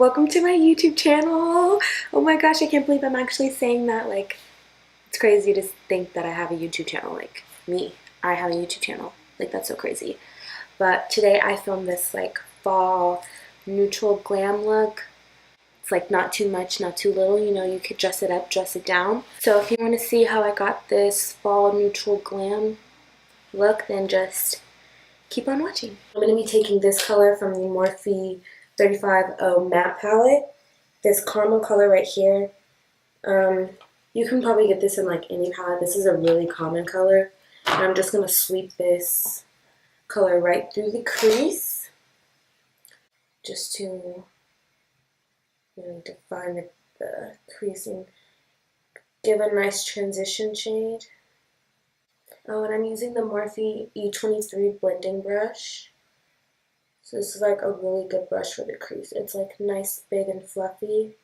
Welcome to my YouTube channel. Oh my gosh, I can't believe I'm actually saying that. Like, it's crazy to think that I have a YouTube channel. Like, me, I have a YouTube channel. Like, that's so crazy. But today I filmed this like fall neutral glam look. It's like not too much, not too little. You know, you could dress it up, dress it down. So if you want to see how I got this fall neutral glam look, then just keep on watching. I'm going to be taking this color from the Morphe 35O matte palette. This caramel color right here. You can probably get this in like any palette. This is a really common color. And I'm just going to sweep this color right through the crease just to really define the crease and give a nice transition shade. Oh, and I'm using the Morphe E23 blending brush. So this is like a really good brush for the crease. It's like nice, big, and fluffy.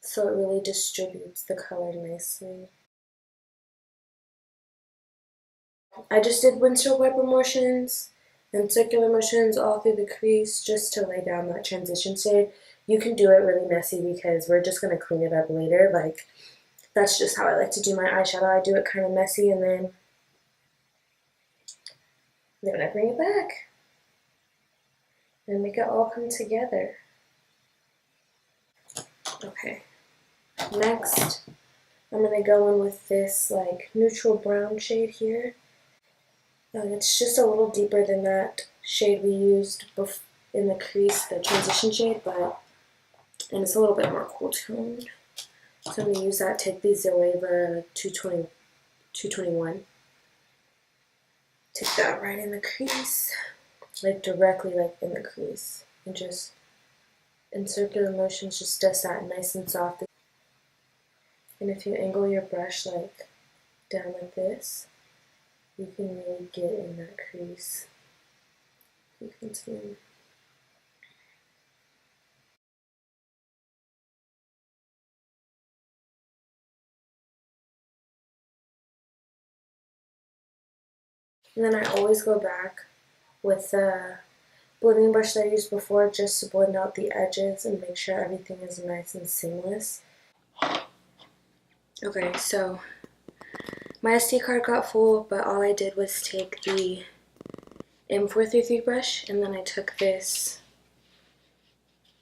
So it really distributes the color nicely. I just did windshield wiper motions and circular motions all through the crease just to lay down that transition shade. You can do it really messy because we're just going to clean it up later. Like, that's just how I like to do my eyeshadow. I do it kind of messy and then I bring it back and make it all come together. Okay, next I'm going to go in with this like neutral brown shade here. It's just a little deeper than that shade we used in the crease, the transition shade, and it's a little bit more cool toned. So I'm going to use that, take the Zoeva 221, take that right in the crease, like directly like in the crease, and just in circular motions just dust that nice and soft. And if you angle your brush like down like this, you can really get in that crease. You can see. And then I always go back with the blending brush that I used before just to blend out the edges and make sure everything is nice and seamless. Okay, so my SD card got full, but all I did was take the M433 brush, and then I took this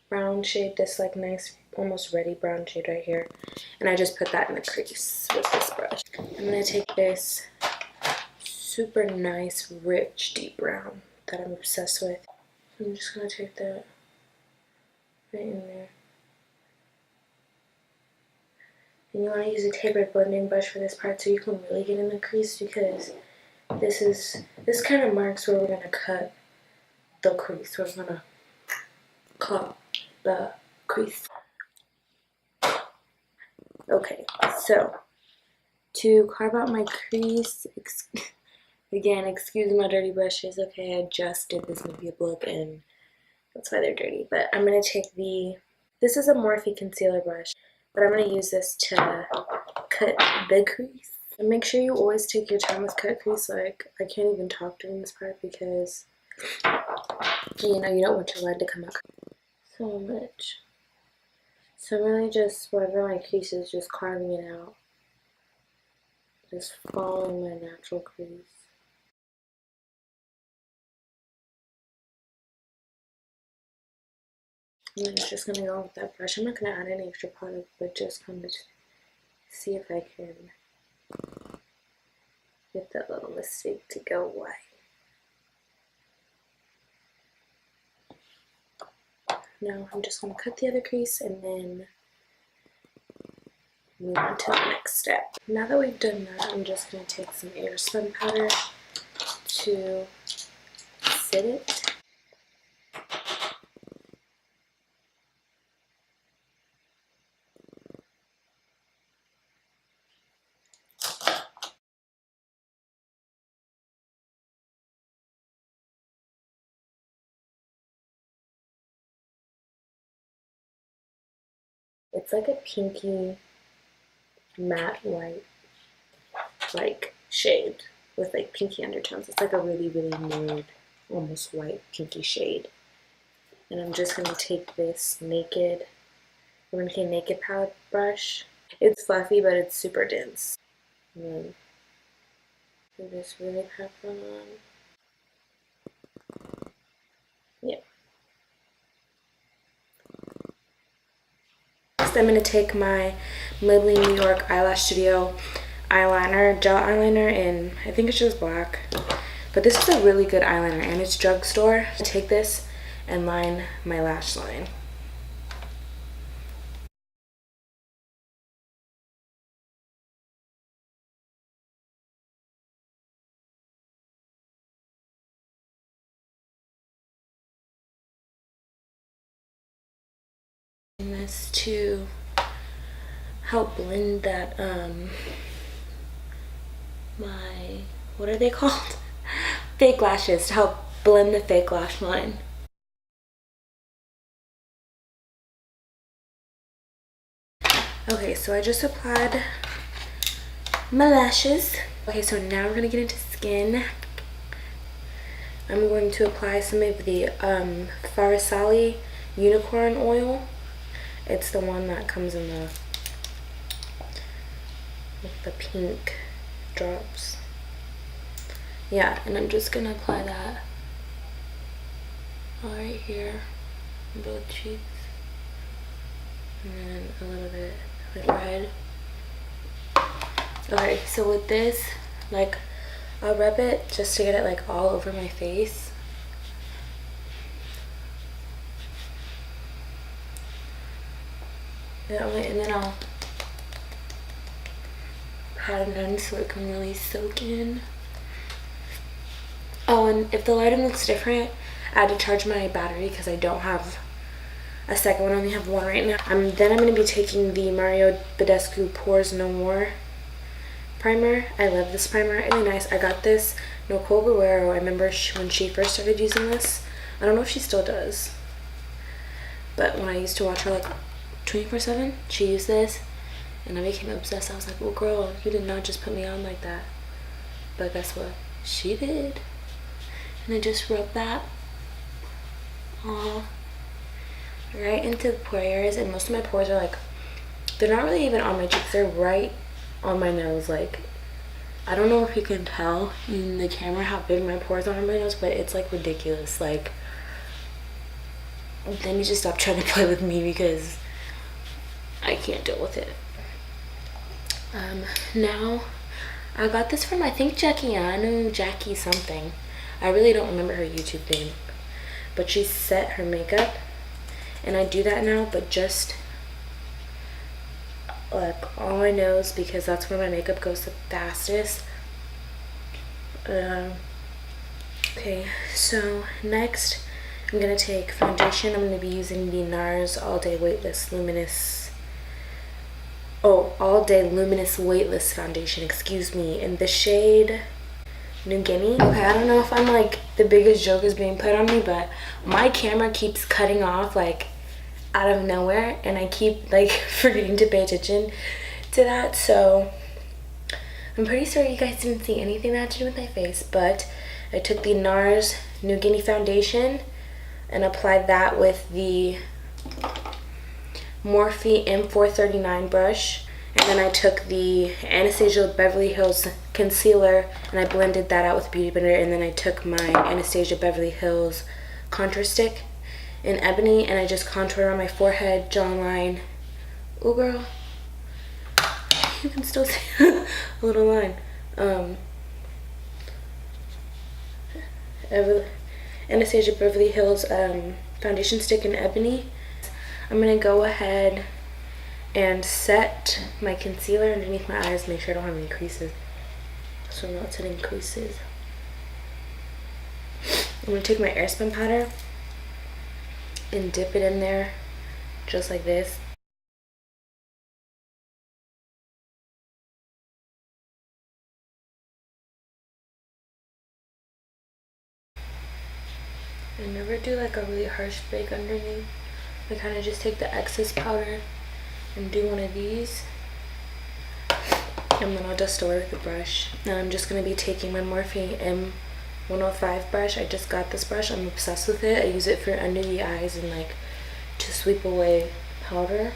brown shade, this like nice, almost ready brown shade right here, and I just put that in the crease with this brush. I'm going to take this super nice, rich, deep brown that I'm obsessed with. I'm just going to take that right in there. And you want to use a tapered blending brush for this part so you can really get in the crease, because this kind of marks where we're going to cut the crease. We're going to cut the crease. Okay, so to carve out my crease, again, excuse my dirty brushes. Okay, I just did this makeup look and that's why they're dirty. But I'm going to take this is a Morphe concealer brush, but I'm going to use this to cut the crease. And make sure you always take your time with cut crease. Like, I can't even talk during this part because, you know, you don't want your line to come out so much. So I'm really just, wherever my crease is, just carving it out. Just following my natural crease. And then I'm just going to go with that brush. I'm not going to add any extra product, but just kind of see if I can get that little mistake to go away. Now I'm just going to cut the other crease and then move on to the next step. Now that we've done that, I'm just going to take some Airspun powder to set it. It's like a pinky matte white like shade with like pinky undertones. It's like a really, really nude, almost white pinky shade. And I'm just gonna take this naked, naked palette brush. It's fluffy, but it's super dense. And then do this really pat on. Yeah. Next, I'm gonna take my Maybelline New York Eyelash Studio eyeliner, gel eyeliner, and I think it's just black. But this is a really good eyeliner, and it's drugstore. I take this and line my lash line. And this to help blend that my, what are they called? Fake lashes, to help blend the fake lash line. Okay, so I just applied my lashes. Okay, so now we're gonna get into skin. I'm going to apply some of the Farsali unicorn oil. It's the one that comes in the with the pink drops. Yeah, and I'm just gonna apply that all right here on both cheeks, and then a little bit with red. Okay, so with this, like, I'll rub it just to get it like all over my face. And then I'll pat it in so it can really soak in. Oh, and if the lighting looks different, I had to charge my battery because I don't have a second one. I only have one right now. Then I'm going to be taking the Mario Badescu Pores No More primer. I love this primer. Really nice. I got this Nicole Guerrero. I remember when she first started using this. I don't know if she still does, but when I used to watch her like 24/7, she used this, and I became obsessed. I was like, well, girl, you did not just put me on like that. But guess what? She did. And I just rubbed that all right into the pore areas, and most of my pores are like, they're not really even on my cheeks, they're right on my nose. Like, I don't know if you can tell in the camera how big my pores are on my nose, but it's like ridiculous. Like, then you just stop trying to play with me because I can't deal with it. Now I got this from, I think, Jackie something. I really don't remember her YouTube name, but she set her makeup, and I do that now, but just like on my nose because that's where my makeup goes the fastest. Okay, so next I'm gonna take foundation. I'm gonna be using the NARS All Day Luminous Weightless Foundation, excuse me, in the shade New Guinea. Okay, I don't know if I'm like the biggest joke is being put on me, but my camera keeps cutting off like out of nowhere, and I keep like forgetting to pay attention to that. So I'm pretty sure you guys didn't see anything that had to do with my face, but I took the NARS New Guinea foundation and applied that with the Morphe M439 brush. And then I took the Anastasia Beverly Hills concealer and I blended that out with Beauty Blender. And then I took my Anastasia Beverly Hills contour stick in ebony and I just contoured on my forehead, jawline. Ooh, girl, you can still see a little line. Anastasia Beverly Hills foundation stick in ebony. I'm gonna go ahead and set my concealer underneath my eyes, make sure I don't have any creases, so I'm not setting creases. I'm gonna take my Airspun powder and dip it in there just like this. I never do like a really harsh bake underneath. I kind of just take the excess powder and do one of these, and then I'll dust away with the brush. Now I'm just going to be taking my Morphe 105 brush. I just got this brush. I'm obsessed with it. I use it for under the eyes and like to sweep away powder.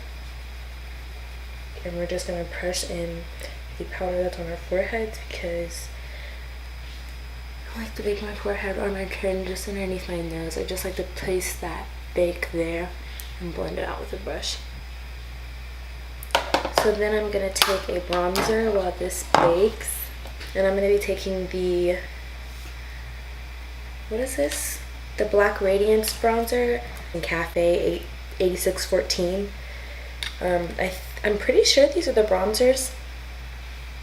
And we're just gonna press in the powder that's on our foreheads because I like to bake my forehead on my chin just underneath my nose. I just like to place that bake there and blend it out with a brush. So then I'm gonna take a bronzer while this bakes. And I'm gonna be taking the, what is this? The Black Radiance bronzer in Cafe 8614. I'm pretty sure these are the bronzers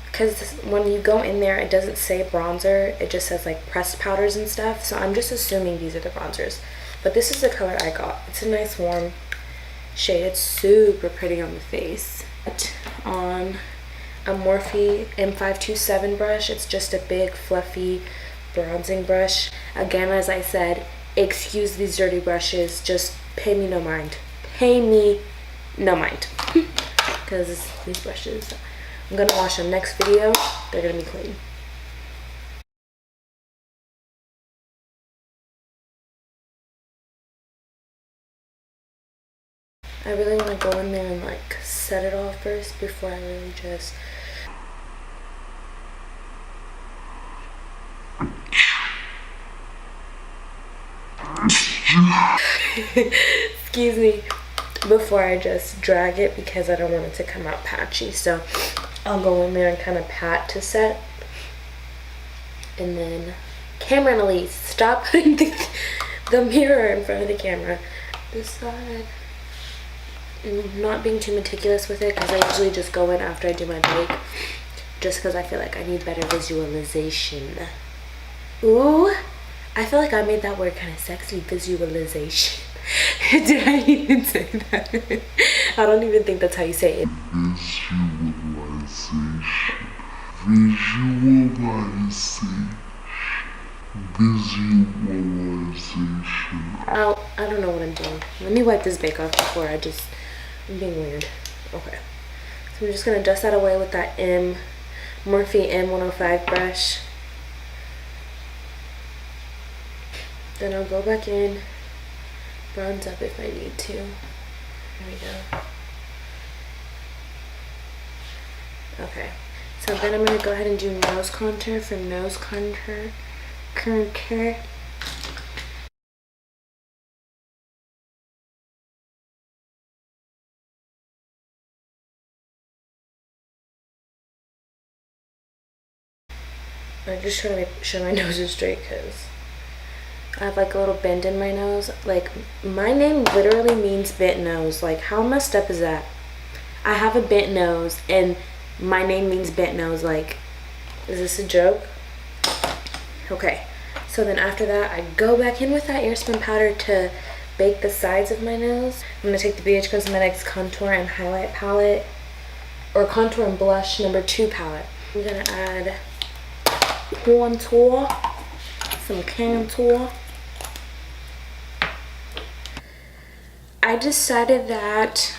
because when you go in there it doesn't say bronzer, it just says like pressed powders and stuff, so I'm just assuming these are the bronzers. But this is the color I got. It's a nice warm shade. It's super pretty on the face. On a Morphe M527 brush. It's just a big fluffy bronzing brush. Again, as I said, excuse these dirty brushes, just pay me no mind. Pay me no mind. Because these brushes, I'm gonna wash them next video. They're gonna be clean. I really want to go in there and like set it off first before I really just excuse me, before I just drag it because I don't want it to come out patchy. So I'll go in there and kind of pat to set. And then Camryn, Allyse, stop putting the mirror in front of the camera. This side. I'm not being too meticulous with it because I usually just go in after I do my bake, just because I feel like I need better visualization. Ooh, I feel like I made that word kind of sexy, visualization. Did I even say that? I don't even think that's how you say it. Visualization. Visualization. Visualization. I don't know what I'm doing. Let me wipe this bake off before I'm being weird. Okay. So I'm just gonna dust that away with that Morphe M105 brush. Then I'll go back in, bronze up if I need to. There we go. Okay. So then I'm gonna go ahead and do nose contour for nose contour. I'm just trying to make sure my nose is straight because I have like a little bend in my nose. Like, my name literally means bent nose. Like, how messed up is that? I have a bent nose and my name means bent nose. Like, is this a joke? Okay, so then after that I go back in with that Airspun powder to bake the sides of my nose. I'm gonna take the BH Cosmetics contour and highlight palette, or contour and blush #2 palette. I'm gonna add contour, some contour. I decided that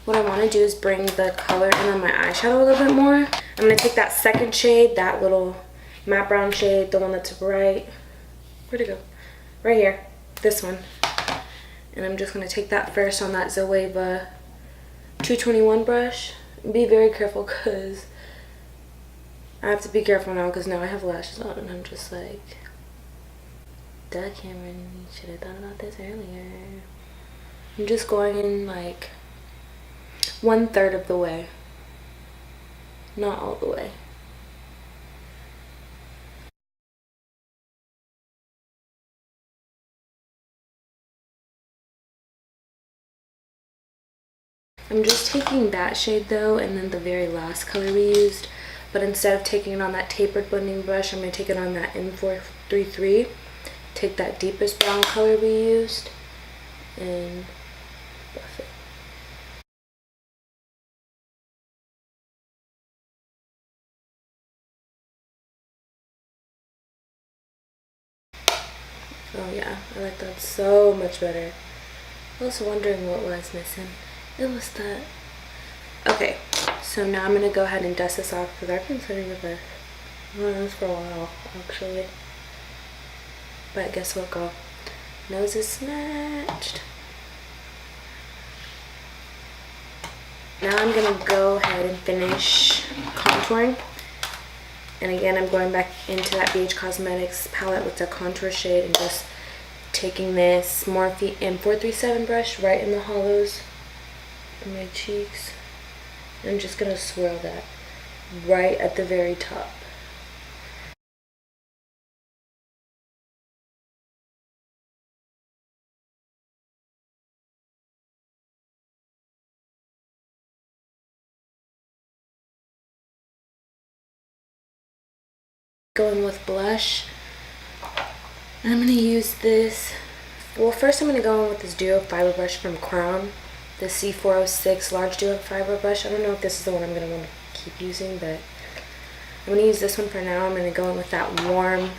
what I want to do is bring the color in on my eyeshadow a little bit more. I'm going to take that second shade, that little matte brown shade, the one that's right, where'd it go? Right here, this one. And I'm just going to take that first on that Zoeva 221 brush. Be very careful because I have to be careful now because now I have lashes on and I'm just like, duh, Camryn, you should have thought about this earlier. I'm just going in like 1/3 of the way, not all the way. I'm just taking that shade though, and then the very last color we used, but instead of taking it on that tapered blending brush, I'm going to take it on that M433, take that deepest brown color we used, and buff it. Oh yeah, I like that so much better. I was wondering what was missing. It was that. Okay, so now I'm going to go ahead and dust this off because I've been sitting with this for a while, actually. But guess what, girl? Nose is snatched. Now I'm gonna go ahead and finish contouring. And again, I'm going back into that BH Cosmetics palette with the contour shade and just taking this Morphe M437 brush right in the hollows of my cheeks. I'm just gonna swirl that right at the very top. Going with blush. I'm gonna use this. Well, first I'm gonna go in with this duo fiber brush from Crown, the C406 large duo fiber brush. I don't know if this is the one I'm gonna want to keep using, but I'm gonna use this one for now. I'm gonna go in with that warm,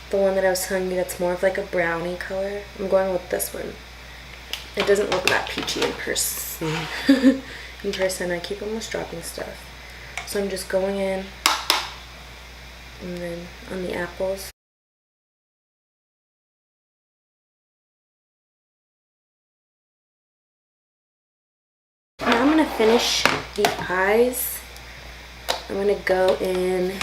the one that I was telling you that's more of like a brownie color. I'm going with this one. It doesn't look that peachy in person. In person, I keep almost dropping stuff. So I'm just going in, and then on the apples. Now I'm gonna finish the eyes. I'm gonna go in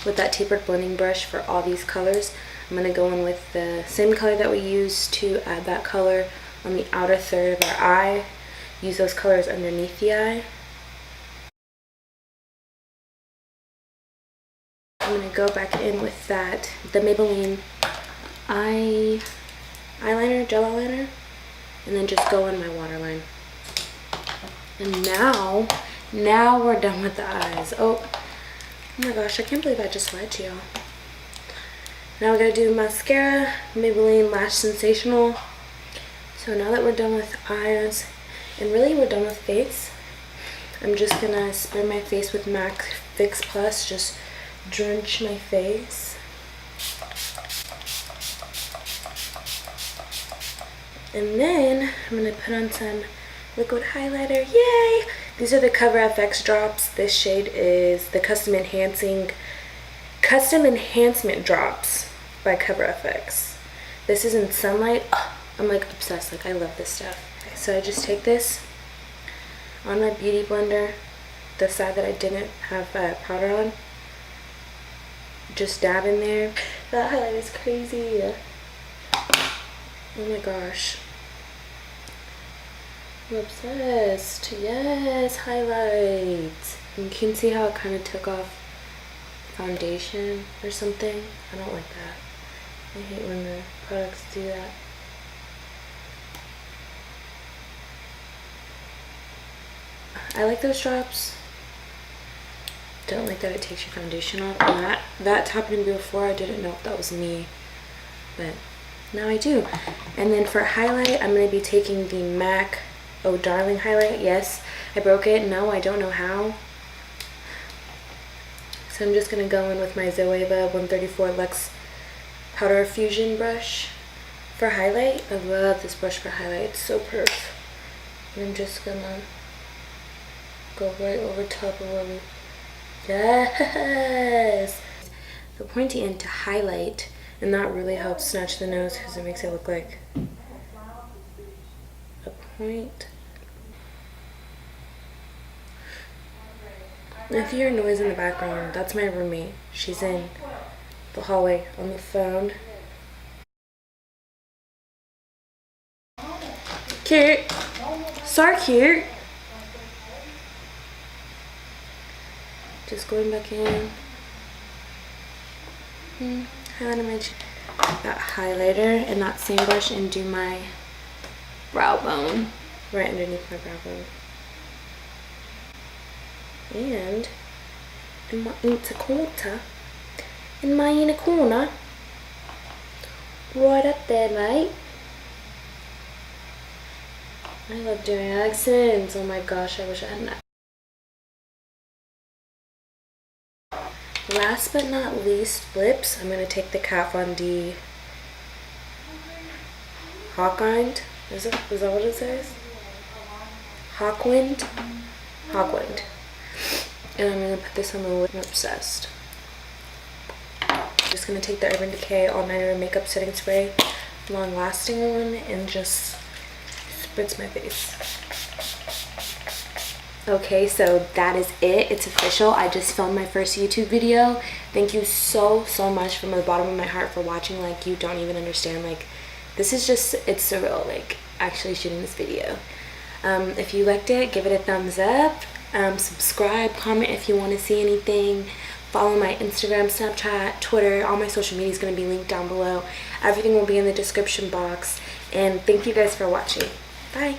with that tapered blending brush for all these colors. I'm gonna go in with the same color that we used to add that color on the outer third of our eye. Use those colors underneath the eye. I'm gonna go back in with that, the Maybelline eyeliner, gel eyeliner, and then just go in my waterline. And now we're done with the eyes. Oh my gosh, I can't believe I just lied to y'all. Now we're gonna do mascara, Maybelline Lash Sensational. So now that we're done with eyes, and really we're done with face, I'm just gonna spray my face with MAC Fix Plus, just drench my face. And then I'm gonna put on some liquid highlighter. Yay! These are the Cover FX drops. This shade is the Custom Enhancement Drops by Cover FX. This is in Sunlight. Oh, I'm like obsessed. Like, I love this stuff. Okay, so I just take this on my beauty blender, the side that I didn't have powder on. Just dab in there. That highlight is crazy. Oh my gosh. I'm obsessed. Yes, highlight. You can see how it kind of took off foundation or something. I don't like that. I hate when the products do that. I like those drops. Don't like that it takes your foundation off. And that happened before. I didn't know if that was me, but now I do. And then for highlight, I'm going to be taking the MAC Oh Darling highlight. Yes, I broke it. No, I don't know how. So I'm just going to go in with my Zoeva 134 Luxe Powder Fusion brush for highlight. I love this brush for highlight. It's so perfect. And I'm just going to go right over top of where we... Yes! The pointy end to highlight, and that really helps snatch the nose because it makes it look like a point. If you hear noise in the background, that's my roommate. She's in the hallway on the phone. Cute. So cute. Just going back in. Highlighter my cheek. That highlighter and that same brush and do my brow bone. Right underneath my brow bone. And in my interquarter. In my inner corner. Right up there, mate. I love doing accents. Oh my gosh, I wish I had an accent. Last but not least, lips. I'm going to take the Kat Von D Hawkwind. Is that what it says? Hawkwind? And I'm going to put this on the lip. I'm obsessed. Just just going to take the Urban Decay All Nighter Makeup Setting Spray, long lasting one, and just spritz my face. Okay, so that is it. It's official. I just filmed my first YouTube video. Thank you so much from the bottom of my heart for watching. Like, you don't even understand. Like, this is just, it's surreal, like, actually shooting this video. If you liked it, give it a thumbs up. Subscribe, comment if you want to see anything. Follow my Instagram, Snapchat, Twitter. All my social media is going to be linked down below. Everything will be in the description box. And thank you guys for watching. Bye.